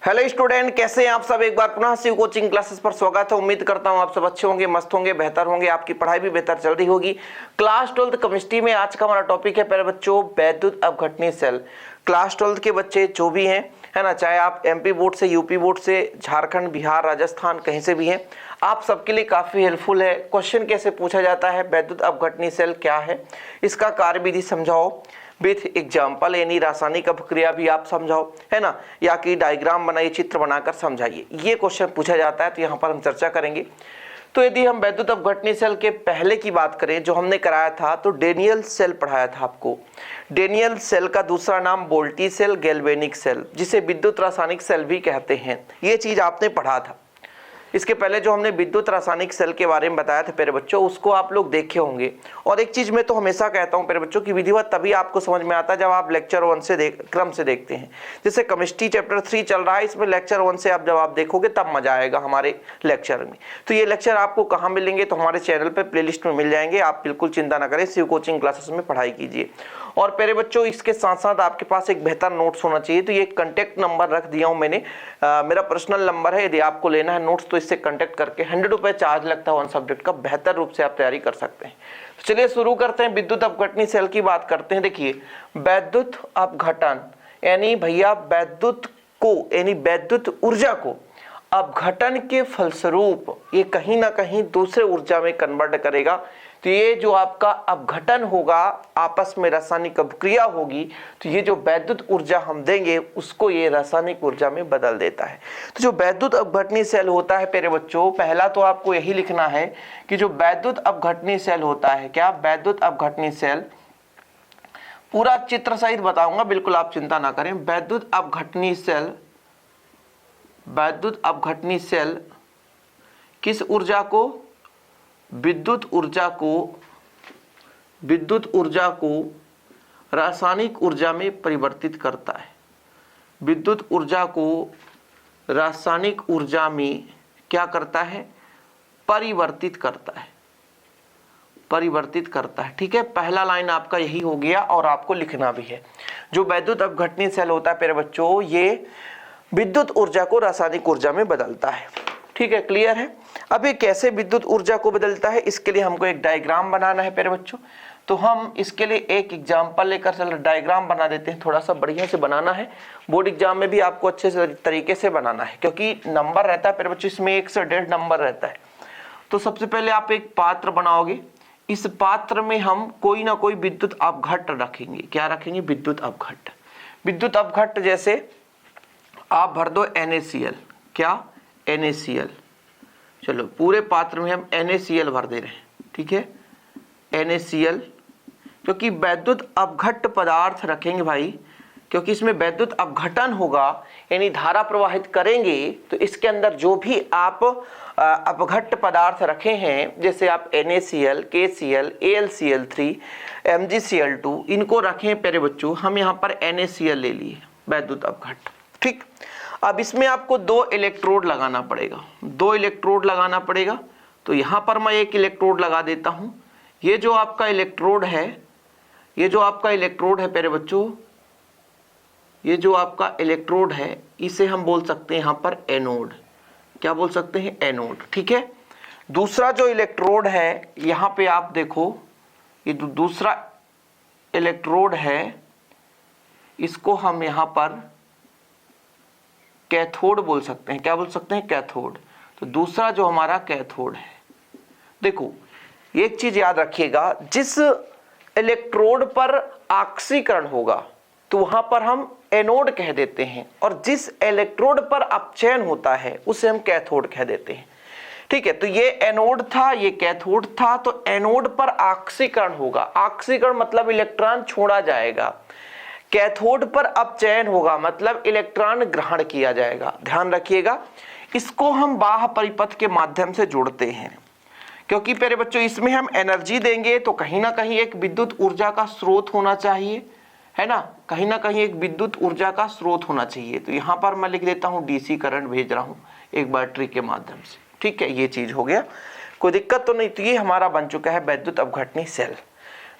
Hello student, कैसे हैं आप सब। एक बार पुनः शिव कोचिंग क्लासेस पर स्वागत है। उम्मीद करता हूं आप सब अच्छे होंगे, मस्त होंगे, बेहतर होंगे, आपकी पढ़ाई भी बेहतर चल रही होगी। क्लास 12 केमिस्ट्री में आज का हमारा टॉपिक है प्यारे बच्चों वैद्युत अपघटनीय सेल। क्लास 12 के बच्चे जो भी हैं, है ना, चाहे आप एमपी बोर्ड से, यूपी बोर्ड से, झारखंड, बिहार, राजस्थान, कहीं से भी हैं, आप सबके लिए काफ़ी हेल्पफुल है। क्वेश्चन कैसे पूछा जाता है, वैद्युत अपघटनीय सेल क्या है, इसका कार्यविधि समझाओ विथ एग्जाम्पल, यानी रासायनिक अभिक्रिया भी आप समझाओ, है ना, या कि डायग्राम बनाइए, चित्र बनाकर समझाइए। ये क्वेश्चन पूछा जाता है, तो यहाँ पर हम चर्चा करेंगे। तो यदि हम वैद्युत अपघटनीय सेल के पहले की बात करें जो हमने कराया था, तो डेनियल सेल पढ़ाया था आपको। डेनियल सेल का दूसरा नाम वोल्टी सेल, गैल्वेनिक सेल, जिसे विद्युत रासायनिक सेल भी कहते हैं, ये चीज आपने पढ़ा था। इसके पहले जो हमने विद्युत रासायनिक सेल के बारे में बताया था प्यारे बच्चों, उसको आप लोग देखे होंगे। और एक चीज मैं तो हमेशा कहता हूं प्यारे बच्चों की विधिवत तभी आपको समझ में आता है जब आप लेक्चर 1 से क्रम से देखते हैं। जैसे केमिस्ट्री चैप्टर 3 चल रहा है, इसमें लेक्चर 1 से जब आप देखोगे तब मजा आएगा हमारे लेक्चर में। तो ये लेक्चर आपको कहाँ मिलेंगे, तो हमारे चैनल पर प्लेलिस्ट में मिल जाएंगे। आप बिल्कुल चिंता ना करें, शिव कोचिंग क्लासेस में पढ़ाई कीजिए। और प्यारे बच्चों इसके साथ साथ आपके पास एक बेहतर नोट्स होना चाहिए। तो ये कॉन्टैक्ट नंबर रख दिया हूं मैंने, मेरा पर्सनल नंबर है। यदि आपको लेना है नोट्स तो इससे कॉन्टैक्ट करके 100 रुपये चार्ज लगता है वन सब्जेक्ट का, बेहतर रूप से आप तैयारी कर सकते हैं। तो चलिए शुरू करते हैं, विद्युत अपघटनीय सेल की बात करते हैं। देखिए वैद्युत अपघटन यानी भैया वैद्युत को, यानी वैद्युत ऊर्जा को अपघटन के फलस्वरूप ये कहीं ना कहीं दूसरे ऊर्जा में कन्वर्ट करेगा। तो ये जो आपका अपघटन होगा, आपस में रासायनिक अभिक्रिया होगी, तो ये जो वैद्युत ऊर्जा हम देंगे उसको ये रासायनिक ऊर्जा में बदल देता है। तो जो वैद्युत अपघटनीय सेल होता है प्यारे बच्चों, पहला तो आपको यही लिखना है कि जो वैद्युत अपघटनीय सेल होता है, क्या वैद्युत अपघटनीय सेल, पूरा चित्र सहित बताऊंगा, बिल्कुल आप चिंता ना करें। वैद्युत अपघटनीय सेल, वैद्युत अपघटनीय सेल किस ऊर्जा को, विद्युत ऊर्जा को रासायनिक ऊर्जा में परिवर्तित करता है। विद्युत ऊर्जा को रासायनिक ऊर्जा में क्या करता है, परिवर्तित करता है, परिवर्तित करता है। ठीक है, पहला लाइन आपका यही हो गया और आपको लिखना भी है। जो वैद्युत अपघटनीय सेल होता है प्यारे बच्चों, ये विद्युत ऊर्जा को रासायनिक ऊर्जा में बदलता है। ठीक है, क्लियर है। अब ये कैसे विद्युत ऊर्जा को बदलता है, इसके लिए हमको एक डायग्राम बनाना है प्यारे बच्चों। तो हम इसके लिए एक एग्जांपल लेकर चल डायग्राम बना देते हैं। थोड़ा सा बढ़िया से बनाना है, बोर्ड एग्जाम में भी आपको अच्छे से तरीके से बनाना है, क्योंकि नंबर रहता है प्यारे बच्चों इसमें 1 से 1.5 नंबर रहता है। तो सबसे पहले आप एक पात्र बनाओगे, इस पात्र में हम कोई ना कोई विद्युत अपघट्ट रखेंगे। क्या रखेंगे, विद्युत अपघट्ट। विद्युत अपघट्ट जैसे आप भर दो NaCl, क्या NaCl, चलो पूरे पात्र में हम NaCl भर दे रहे हैं। ठीक है, NaCl, क्योंकि वैद्युत अपघट्ट पदार्थ रखेंगे भाई, क्योंकि इसमें वैद्युत अपघटन होगा, यानी धारा प्रवाहित करेंगे। तो इसके अंदर जो भी आप अपघट्ट पदार्थ रखे हैं, जैसे आप NaCl, KCl, AlCl3, MgCl2, इनको रखें प्यारे बच्चों। हम यहाँ पर NaCl ले लिए, वैद्युत अपघट्ट। ठीक, अब इसमें आपको 2 इलेक्ट्रोड लगाना पड़ेगा, 2 इलेक्ट्रोड लगाना पड़ेगा। तो यहां पर मैं एक इलेक्ट्रोड लगा देता हूं। ये जो आपका इलेक्ट्रोड है, ये जो आपका इलेक्ट्रोड है प्यारे बच्चों, ये जो आपका इलेक्ट्रोड है, इसे हम बोल सकते हैं यहां पर एनोड। क्या बोल सकते हैं, एनोड। ठीक है, दूसरा जो इलेक्ट्रोड है यहां पे आप देखो, ये दूसरा इलेक्ट्रोड है, इसको हम यहां पर कैथोड बोल सकते हैं। क्या बोल सकते हैं, कैथोड। तो दूसरा जो हमारा कैथोड है, देखो एक चीज याद रखिएगा, जिस इलेक्ट्रोड पर ऑक्सीकरण होगा तो वहां पर हम एनोड कह देते हैं, और जिस इलेक्ट्रोड पर अपचयन होता है उसे हम कैथोड कह देते हैं। ठीक है, तो ये एनोड था, ये कैथोड था। तो एनोड पर ऑक्सीकरण होगा, ऑक्सीकरण मतलब इलेक्ट्रॉन छोड़ा जाएगा। कैथोड पर अपचयन होगा, मतलब इलेक्ट्रॉन ग्रहण किया जाएगा। ध्यान रखिएगा, इसको हम बाह्य परिपथ के माध्यम से जोड़ते हैं, क्योंकि प्यारे बच्चों इसमें हम एनर्जी देंगे तो कहीं ना कहीं एक विद्युत ऊर्जा का स्रोत होना चाहिए, है ना, कहीं ना कहीं एक विद्युत ऊर्जा का स्रोत होना चाहिए। तो यहाँ पर मैं लिख देता हूँ DC करंट भेज रहा हूँ एक बैटरी के माध्यम से। ठीक है, ये चीज हो गया, कोई दिक्कत तो नहीं। तो ये हमारा बन चुका है वैद्युत अपघटनीय सेल।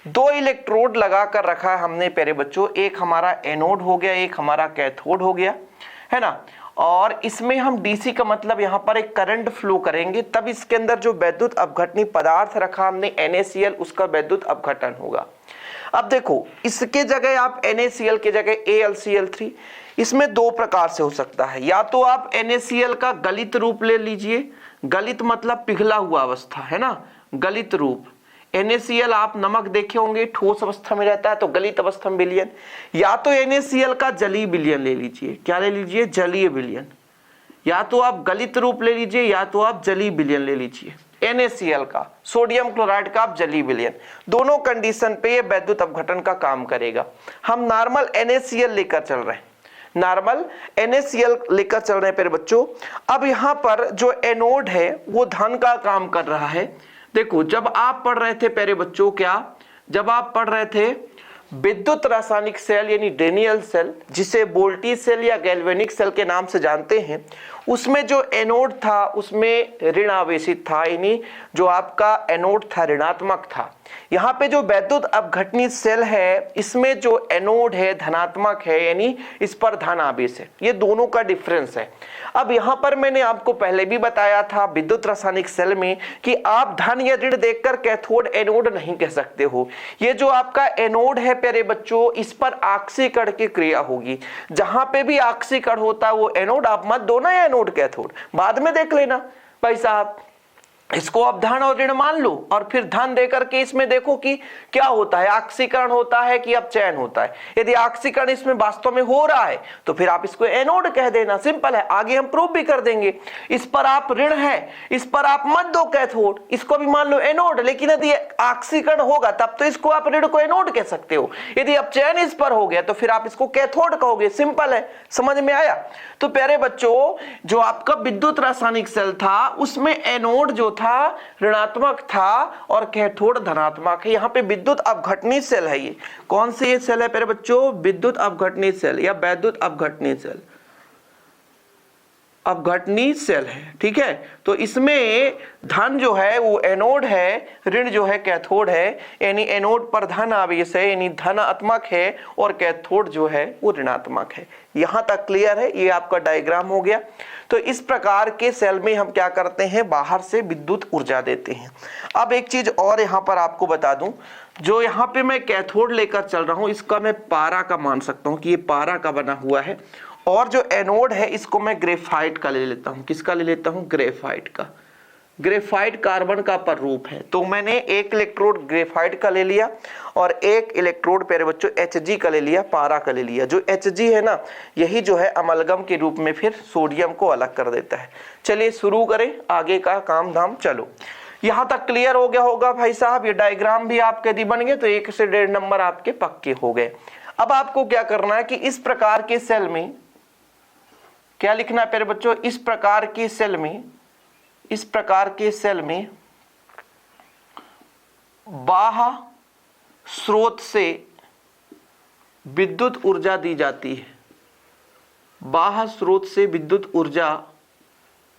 2 इलेक्ट्रोड लगा कर रखा है हमने प्यारे बच्चों, एक हमारा एनोड हो गया, एक हमारा कैथोड हो गया। है ना। और इसमें हम डीसी का मतलब यहाँ पर एक करंट फ्लो करेंगे, तब इसके अंदर जो वैद्युत अपघटनी पदार्थ रखा हमने NaCl, उसका वैद्युत अपघटन होगा। अब देखो इसके जगह आप NaCl के जगह AlCl3, इसमें दो प्रकार से हो सकता है। या तो आप NaCl का गलित रूप ले लीजिए, गलित मतलब पिघला हुआ अवस्था, है ना, गलित रूप। NaCl आप नमक देखे होंगे, ठोस अवस्था में रहता है तो गलित अवस्था में विलयन। या तो NaCl का जलीय विलयन ले लीजिए, क्या ले लीजिए, जलीय विलयन। या तो आप गलित रूप ले लीजिए या तो आप जलीय विलयन ले लीजिए। NaCl का, सोडियम क्लोराइड का आप जलीय विलयन, दोनों कंडीशन पे ये वैद्युत अपघटन का काम करेगा। हम नॉर्मल NaCl लेकर चल रहे हैं, नॉर्मल NaCl लेकर चल रहे हैं प्यारे बच्चों। अब यहाँ पर जो एनोड है वो धन का काम कर रहा है। देखो जब आप पढ़ रहे थे प्यारे बच्चों, क्या जब आप पढ़ रहे थे विद्युत रासायनिक सेल यानी डेनियल सेल, जिसे वोल्टी सेल या गैल्वेनिक सेल के नाम से जानते हैं, उसमें जो एनोड था उसमें ऋण आवेशित था, यानी जो आपका एनोड था ऋणात्मक था। यहाँ पे जो वैद्युत अपघटनी सेल है इसमें जो एनोड है धनात्मक है, यानी इस पर धन आवेश है। ये दोनों का डिफरेंस है। अब यहाँ पर मैंने आपको पहले भी बताया था विद्युत रासायनिक सेल में कि आप धन या ऋण देखकर कैथोड एनोड नहीं कह सकते हो। ये जो आपका एनोड है प्यारे बच्चों, इस पर आक्सीकरण की क्रिया होगी। जहां पे भी आक्सीकरण होता है वो एनोड, आप मत दो ना एनोड कैथोड, बाद में देख लेना भाई साहब। इसको आप धन और ऋण मान लो और फिर धन देकर के इसमें देखो कि क्या होता है, आक्सीकरण होता है कि अपचयन होता है। यदि आक्सीकरण इसमें वास्तव में हो रहा है तो फिर आप इसको एनोड कह देना, सिंपल है। आगे हम प्रूव भी कर देंगे। इस पर आप ऋण है, इस पर आप मत दो कैथोड, इसको भी मान लो एनोड, लेकिन यदि आक्सीकरण होगा तब तो इसको आप ऋण को एनोड कह सकते हो। यदि अपचयन इस पर हो गया तो फिर आप इसको कैथोड कहोगे, सिंपल है। समझ में आया? तो प्यारे बच्चों जो आपका विद्युत रासायनिक सेल था उसमें एनोड जो था ऋणात्मक था और कैथोड धनात्मक है। यहाँ पे विद्युत अपघटनी सेल है। ये कौन सी ये सेल है प्यारे बच्चों? विद्युत अपघटनी सेल या वैद्युत अपघटनी सेल, अपघटनी सेल है, ठीक है। तो इसमें धन जो है वो एनोड है, ऋण जो है कैथोड है, यानी एनोड पर धन आवेश है यानी धनात्मक है और कैथोड जो है वो ऋणात्मक है। यहां तक क्लियर है? ये आपका डायग्राम हो गया। तो इस प्रकार के सेल में हम क्या करते हैं, बाहर से विद्युत ऊर्जा देते हैं। अब एक चीज और यहां पर आपको बता दूं, जो यहाँ पे मैं कैथोड लेकर चल रहा हूं इसका मैं पारा का मान सकता हूं कि ये पारा का बना हुआ है, और जो एनोड है इसको मैं ग्रेफाइट का ले लेता हूं। किसका ले लेता हूं? ग्रेफाइट का। ग्रेफाइट कार्बन का पररूप है, तो मैंने एक इलेक्ट्रोड ग्रेफाइट का ले लिया और एक इलेक्ट्रोड प्यारे बच्चों Hg का ले लिया, पारा का ले लिया। जो Hg है ना, यही जो है अमलगम के रूप में फिर सोडियम को अलग कर देता है। चलिए शुरू करें आगे का काम धाम। चलो यहां तक क्लियर हो गया होगा भाई साहब। ये डायग्राम भी आपके यदि बन गए तो 1 से 1.5 नंबर आपके पक्के हो गए। अब आपको क्या करना है कि इस प्रकार के सेल में क्या लिखना है प्यारे बच्चों? इस प्रकार के सेल में, इस प्रकार के सेल में बाह्य स्रोत से विद्युत ऊर्जा दी जाती है। बाह्य स्रोत से विद्युत ऊर्जा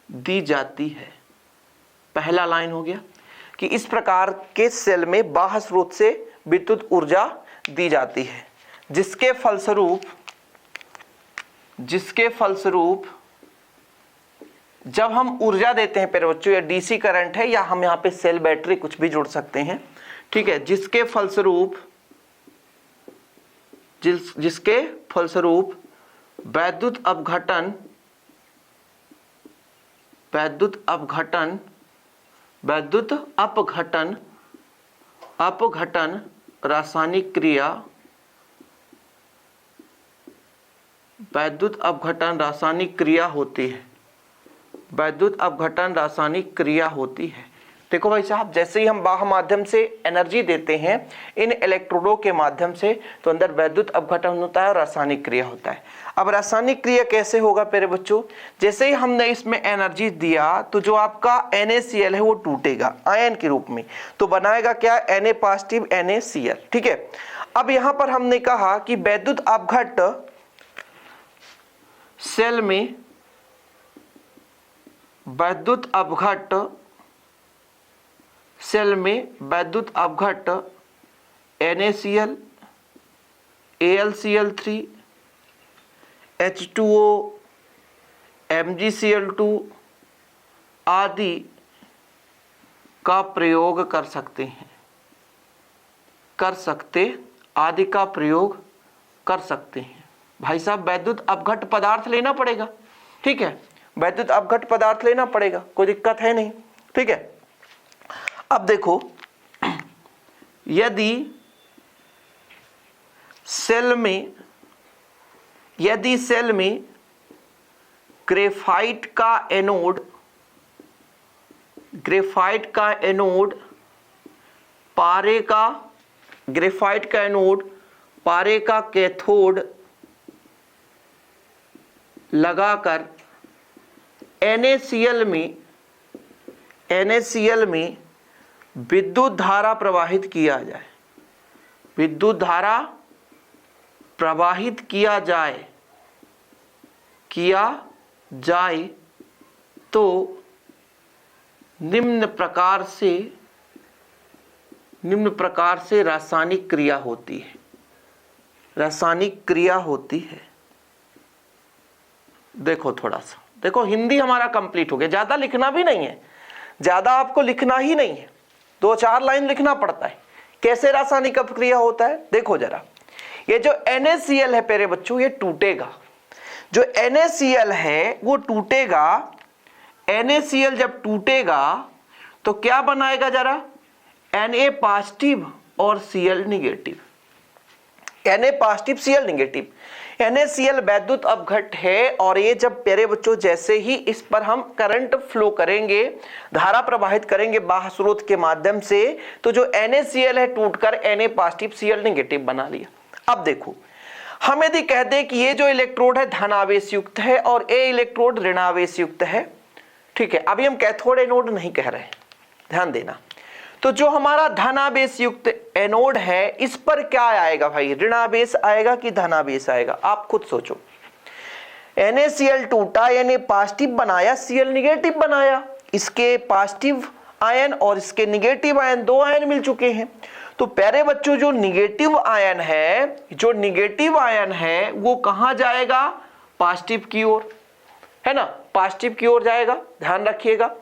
दी जाती है। पहला लाइन हो गया कि इस प्रकार के सेल में बाह्य स्रोत से विद्युत ऊर्जा दी जाती है, जिसके फलस्वरूप जब हम ऊर्जा देते हैं प्यारे बच्चों, या डीसी करंट है या हम यहाँ पे सेल बैटरी कुछ भी जोड़ सकते हैं, ठीक है, जिसके फलस्वरूप वैद्युत अपघटन रासायनिक क्रिया, वैद्युत अपघटन रासायनिक क्रिया होती है। वैद्युत अपघटन रासायनिक क्रिया होती है। देखो भाई साहब, जैसे ही हम बाह्य माध्यम से एनर्जी देते हैं इन इलेक्ट्रोडों के माध्यम से, तो अंदर वैद्युत अपघटन होता है और रासायनिक क्रिया होता है। अब रासायनिक क्रिया कैसे होगा प्यारे बच्चों? जैसे ही हमने इसमें एनर्जी दिया तो जो आपका NaCl है वो टूटेगा आयन के रूप में, तो बनाएगा क्या? Na पॉजिटिव NaCl, ठीक है। अब यहां पर हमने कहा कि वैद्युत अपघट सेल में वैद्युत अपघट NaCl, AlCl3, H2O, MgCl2 आदि का प्रयोग कर सकते हैं, आदि का प्रयोग कर सकते हैं। भाई साहब वैद्युत अपघट्ट पदार्थ लेना पड़ेगा, ठीक है, वैद्युत अपघट्ट पदार्थ लेना पड़ेगा, कोई दिक्कत है नहीं, ठीक है। अब देखो, यदि सेल में ग्रेफाइट का एनोड पारे का कैथोड लगाकर NaCl में विद्युत धारा प्रवाहित किया जाए तो निम्न प्रकार से रासायनिक क्रिया होती है। देखो थोड़ा सा, देखो हिंदी हमारा कंप्लीट हो गया, ज्यादा लिखना भी नहीं है, ज्यादा आपको लिखना ही नहीं है, 2-4 लाइन लिखना पड़ता है। कैसे रासायनिक अपक्रिया होता है, देखो जरा, ये जो NaCl है प्यारे बच्चों, ये टूटेगा, जो NaCl है वो टूटेगा। NaCl जब टूटेगा तो क्या बनाएगा जरा, Na पॉजिटिव और Cl negative, Na positive Cl negative. NaCl वैद्युत अपघट्ट है, और ये जब प्यारे बच्चों जैसे ही इस पर हम करंट फ्लो करेंगे, धारा प्रवाहित करेंगे बाह्य स्रोत के माध्यम से, तो जो NaCl है टूटकर Na पॉजिटिव Cl निगेटिव बना लिया। अब देखो, हम यदि कह दें कि ये जो इलेक्ट्रोड है धनावेश युक्त है और ये इलेक्ट्रोड ऋणावेश युक्त है, ठीक है, अभी हम कैथोड एनोड नहीं कह रहे हैं, ध्यान देना। तो जो हमारा धनावेश युक्त एनोड है, इस पर क्या आएगा भाई, ऋणावेश आएगा कि धनावेश आएगा, आप खुद सोचो। NaCl टूटा, Na पॉजिटिव बनाया, Cl निगेटिव बनाया, इसके पॉजिटिव आयन और इसके निगेटिव आयन, 2 आयन मिल चुके हैं। तो प्यारे बच्चों जो निगेटिव आयन है वो कहां जाएगा, पॉजिटिव की ओर, है ना, पॉजिटिव की ओर जाएगा, ध्यान रखिएगा।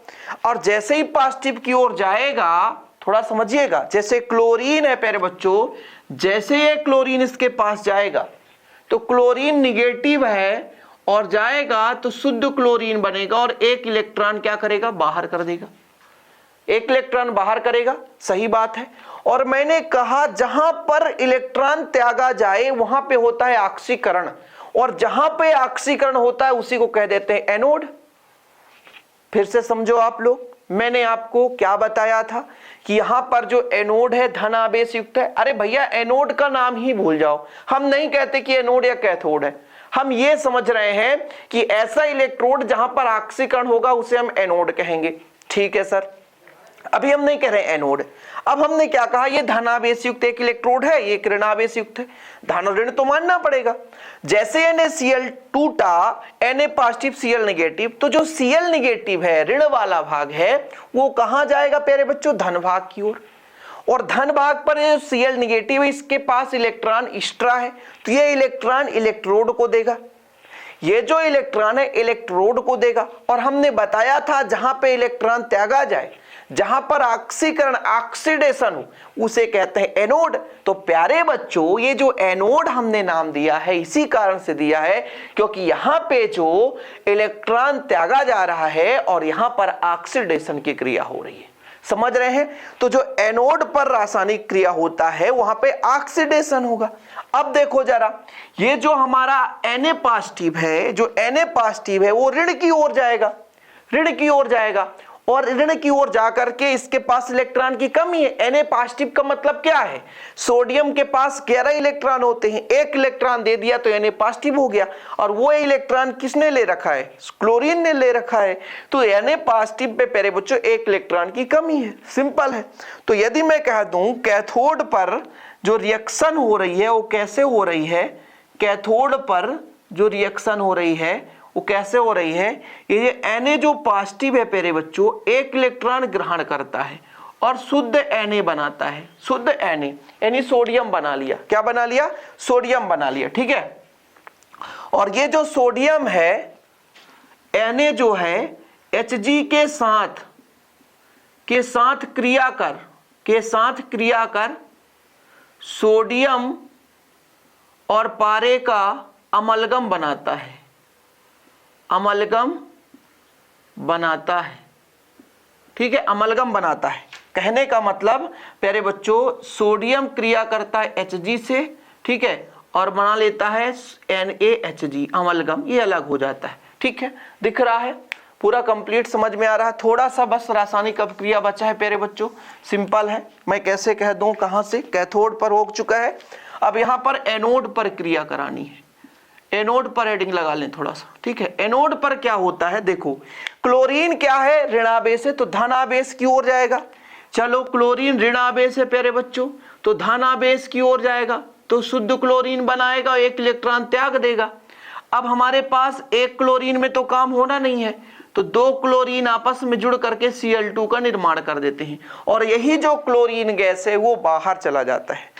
और जैसे ही पॉजिटिव की ओर जाएगा, थोड़ा समझिएगा, जैसे क्लोरीन है प्यारे बच्चों, जैसे ये क्लोरीन इसके पास जाएगा तो क्लोरीन निगेटिव है और जाएगा तो शुद्ध क्लोरीन बनेगा और एक इलेक्ट्रॉन क्या करेगा, बाहर कर देगा, एक इलेक्ट्रॉन बाहर करेगा, सही बात है। और मैंने कहा जहां पर इलेक्ट्रॉन त्यागा जाए वहां पे होता है ऑक्सीकरण, और जहां पे ऑक्सीकरण होता है उसी को कह देते हैं एनोड। फिर से समझो आप लोग, मैंने आपको क्या बताया था कि यहां पर जो एनोड है धनावेश युक्त है। अरे भैया एनोड का नाम ही भूल जाओ, हम नहीं कहते कि एनोड या कैथोड है, हम ये समझ रहे हैं कि ऐसा इलेक्ट्रोड जहां पर ऑक्सीकरण होगा उसे हम एनोड कहेंगे, ठीक है सर। अभी हम नहीं कह रहे एनोड, अब हमने क्या कहा, ये धनावेश युक्त एक इलेक्ट्रोड है, ये ऋणावेश युक्त है, धन और ऋण तो मानना पड़ेगा। जैसे NaCl टूटा, Na पॉजिटिव Cl निगेटिव, तो जो Cl निगेटिव है, ऋण वाला भाग है, वो कहां जाएगा प्यारे बच्चों, धन भाग की ओर। और धन भाग पर जो Cl निगेटिव है, इसके पास इलेक्ट्रॉन एक्स्ट्रा है, तो ये इलेक्ट्रॉन इलेक्ट्रोड को देगा, ये जो इलेक्ट्रॉन है इलेक्ट्रोड को देगा। और हमने बताया था जहां पे इलेक्ट्रॉन त्यागा जाए, जहां पर ऑक्सीकरण ऑक्सीडेशन हो, उसे कहते हैं एनोड। तो प्यारे बच्चों ये जो एनोड हमने नाम दिया है इसी कारण से दिया है क्योंकि यहां पे जो इलेक्ट्रॉन त्यागा जा रहा है और यहां पर ऑक्सीडेशन की क्रिया हो रही है, समझ रहे हैं। तो जो एनोड पर रासायनिक क्रिया होता है वहां पे ऑक्सीडेशन होगा। अब देखो जरा, ये जो हमारा Na पॉजिटिव है, जो Na पॉजिटिव है वो ऋण की ओर जाएगा, ऋण की ओर जाएगा, और ऋण की ओर जाकर के इसके पास इलेक्ट्रॉन की कमी है। Na पॉजिटिव का मतलब क्या है, सोडियम के पास 11 इलेक्ट्रॉन होते हैं, एक इलेक्ट्रॉन दे दिया तो Na पॉजिटिव हो गया, और वो इलेक्ट्रॉन किसने ले रखा है, क्लोरीन ने ले रखा है। तो Na पॉजिटिव पे प्यारे बच्चों एक इलेक्ट्रॉन की कमी है, सिंपल है। तो यदि मैं कह दूं कैथोड पर जो रिएक्शन हो रही है वो कैसे हो रही है, कैथोड पर जो रिएक्शन हो रही है वो कैसे हो रही है, ये Na जो पॉजिटिव है प्यारे बच्चों एक इलेक्ट्रॉन ग्रहण करता है और शुद्ध Na बनाता है, शुद्ध Na यानी सोडियम बना लिया, क्या बना लिया, सोडियम बना लिया, ठीक है। और ये जो सोडियम है मैंने जो है Hg के साथ क्रिया कर सोडियम और पारे का अमलगम बनाता है, ठीक है, अमलगम बनाता है। कहने का मतलब प्यारे बच्चों, सोडियम क्रिया करता है Hg से, ठीक है, और बना लेता है NaHg अमलगम, ये अलग हो जाता है, ठीक है। दिख रहा है, पूरा कंप्लीट समझ में आ रहा है। थोड़ा सा बस रासायनिक अपक्रिया बचा है प्यारे बच्चों, सिंपल है, मैं कैसे कह दूं, कहां से, कैथोड पर हो चुका है, अब यहां पर एनोड पर क्रिया करानी है। एनोड पर हेडिंग लगा लें थोड़ा सा, ठीक है। एनोड पर क्या होता है, देखो क्लोरीन क्या है, ऋणावेश है, तो धनावेश की ओर जाएगा। चलो क्लोरीन ऋणावेश है प्यारे बच्चों, तो धनावेश की ओर जाएगा, तो शुद्ध क्लोरीन बनाएगा, एक इलेक्ट्रॉन त्याग देगा। अब हमारे पास एक क्लोरीन में तो काम होना नहीं है, तो दो क्लोरीन आपस में जुड़ करके Cl2 का निर्माण कर देते हैं, और यही जो क्लोरीन गैस है वो बाहर चला जाता है।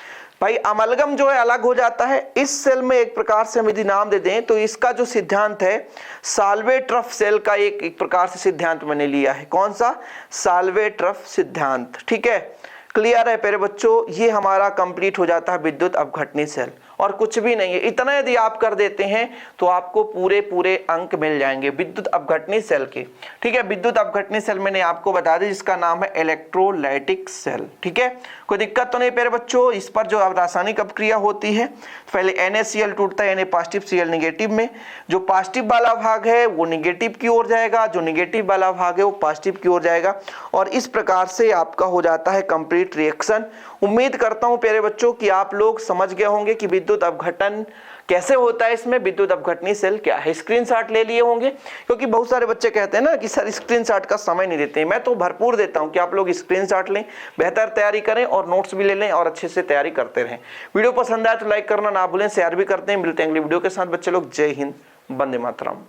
भाई अमलगम जो है अलग हो जाता है। इस सेल में एक प्रकार से हम यदि नाम दे दें तो इसका जो सिद्धांत है साल्वे-ट्रफ सेल का एक प्रकार से सिद्धांत मैंने लिया है। कौन सा, साल्वे-ट्रफ सिद्धांत, ठीक है। क्लियर है प्यारे बच्चों, ये हमारा कंप्लीट हो जाता है विद्युत अपघटनी सेल, और कुछ भी नहीं है। इतना यदि आप कर देते हैं तो आपको पूरे अंक मिल जाएंगे विद्युत अपघटनी सेल के, ठीक है। विद्युत अपघटनी सेल मैंने आपको बता दी जिसका नाम है इलेक्ट्रोलाइटिक सेल, ठीक है। कोई दिक्कत तो नहीं प्यारे बच्चों। इस पर जो रासायनिक अपक्रिया होती है, पहले NaCl टूटता है Na+, Cl नेगेटिव में, जो पॉजिटिव वाला भाग है वो निगेटिव की ओर जाएगा, जो निगेटिव वाला भाग है वो पॉजिटिव की ओर जाएगा, और इस प्रकार से आपका हो जाता है कंप्लीट रिएक्शन। उम्मीद करता हूं प्यारे बच्चों कि आप लोग समझ गए होंगे कि विद्युत अपघटन कैसे होता है, इसमें विद्युत अपघटनी सेल क्या है। स्क्रीनशॉट ले लिए होंगे, क्योंकि बहुत सारे बच्चे कहते हैं ना कि सर स्क्रीनशॉट का समय नहीं देते हैं। मैं तो भरपूर देता हूं कि आप लोग स्क्रीनशॉट लें, बेहतर तैयारी करें और नोट्स भी ले लें और अच्छे से तैयारी करते रहें। वीडियो पसंद आए तो लाइक करना ना भूलें, शेयर भी करते हैं। मिलते हैं अगली वीडियो के साथ बच्चे लोग। जय हिंद, वंदे मातरम।